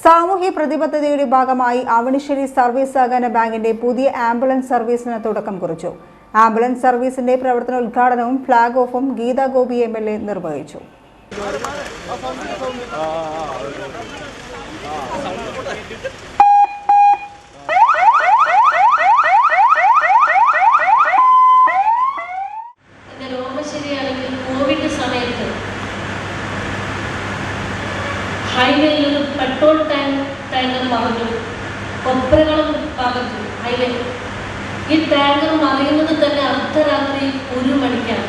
സാമൂഹ്യ പ്രതിബദ്ധതയുടെ ഭാഗമായി അവണിശ്ശേരി സർവീസ് സഹകരണ ബാങ്കിന്റെ പുതിയ ആംബുലൻസ് സർവീസിന് തുടക്കം കുറിച്ചു. ആംബുലൻസ് സർവീസിന്റെ പ്രവർത്തനോദ്ഘാടനവും ഫ്ളാഗ് ഓഫും ഗീതാ ഗോപി MLA നിർവഹിച്ചു. ഹൈവേയിൽ പെട്രോൾ ടാങ്കർ മറിഞ്ഞു, കൊപ്രകളും ഭാഗത്തു ഹൈവേ. ഈ ടാങ്കർ മറിയുന്നത് തന്നെ അർദ്ധരാത്രി 1 മണിക്കാണ്.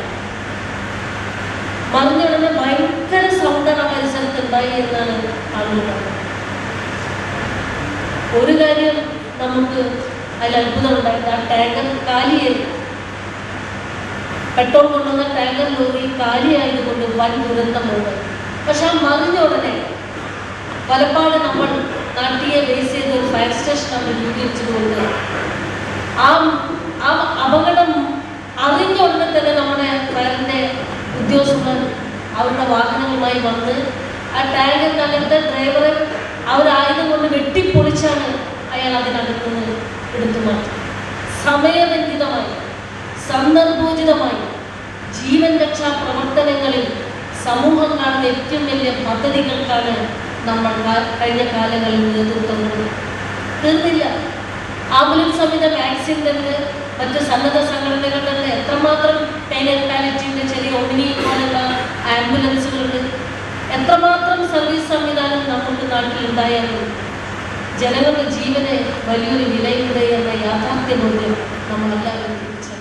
മറിഞ്ഞ ഉടനെ ഭയങ്കര സൗണ്ടാണ് പരിസരത്ത് ഉണ്ടായി എന്നാണ് ആളുകൾ പറഞ്ഞത്. ഒരു കാര്യം നമുക്ക് അതിൽ അത്ഭുതം ഉണ്ടായത്, ആ ടാങ്കർ കാലിയായി. പെട്രോൾ കൊണ്ടുവന്ന ടാങ്കർ ലോറി കാലിയായതുകൊണ്ട് വൻ ദുരന്തമുണ്ട്. പക്ഷെ ആ മറിഞ്ഞ ഉടനെ പലപ്പാട് നമ്മൾ നാട്ടിയെ ബേസ് ചെയ്ത ഒരു ഫയർ സ്റ്റേഷൻ നമ്മൾ രൂപീകരിച്ചതുകൊണ്ട് ആ അപകടം അറിഞ്ഞ ഉടനെ തന്നെ നമ്മുടെ ഫയറിൻ്റെ ഉദ്യോഗസ്ഥർ അവരുടെ വാഹനങ്ങളുമായി വന്ന് ആ ടാങ്കറിനകത്തെ ഡ്രൈവറെ അവരായുധം കൊണ്ട് വെട്ടിപ്പൊളിച്ചാണ് അയാൾ അതിനകത്ത് നിന്ന് എടുത്തു മാറ്റി. സമയബന്ധിതമായി സന്ദർഭോചിതമായി ജീവൻ രക്ഷാ പ്രവർത്തനങ്ങളിൽ സമൂഹം കാണുന്ന ഏറ്റവും വലിയ പദ്ധതികൾക്കാണ് നമ്മൾ കഴിഞ്ഞ കാലങ്ങളിൽ നേതൃത്വം തീർന്നില്ല. ആംബുലൻസ് സംവിധാനം, ആക്സിഡന്റ്, മറ്റ് സന്നദ്ധ സംഘടനകളുടെ എത്രമാത്രം പെയിൻ ആൻഡ് പാലിയേറ്റീവിന്റെ ചെറിയ ഒമിനി പോലുള്ള ആംബുലൻസുകളുണ്ട്. എത്രമാത്രം സർവീസ് സംവിധാനം നമുക്ക് നാട്ടിലുണ്ടായാലും ജനങ്ങളുടെ ജീവന് വലിയൊരു വിലയുണ്ട് എന്ന യാഥാർത്ഥ്യമൂല്യം നമ്മളെല്ലാവരും തിരിച്ചറിയും.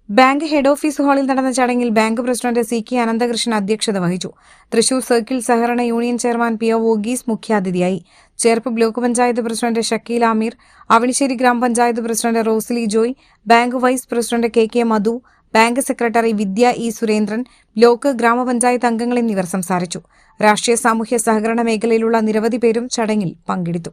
ബാങ്ക് ഹെഡ് ഓഫീസ് ഹാളിൽ നടന്ന ചടങ്ങിൽ ബാങ്ക് പ്രസിഡന്റ് CK അനന്തകൃഷ്ണൻ അധ്യക്ഷത വഹിച്ചു. തൃശൂർ സർക്കിൾ സഹകരണ യൂണിയൻ ചെയർമാൻ PO വർഗീസ് മുഖ്യാതിഥിയായി. ചേർപ്പ് ബ്ലോക്ക് പഞ്ചായത്ത് പ്രസിഡന്റ് ഷക്കീൽ ആമീർ, അവണിശ്ശേരി ഗ്രാമപഞ്ചായത്ത് president Rosly Joy, bank vice president KK Madhu, bank secretary Vidya E Surendran, block ഗ്രാമപഞ്ചായത്ത് അംഗങ്ങൾ എന്നിവർ സംസാരിച്ചു. രാഷ്ട്രീയ സാമൂഹ്യ സഹകരണ മേഖലയിലുള്ള നിരവധി പേരും ചടങ്ങിൽ പങ്കെടുത്തു.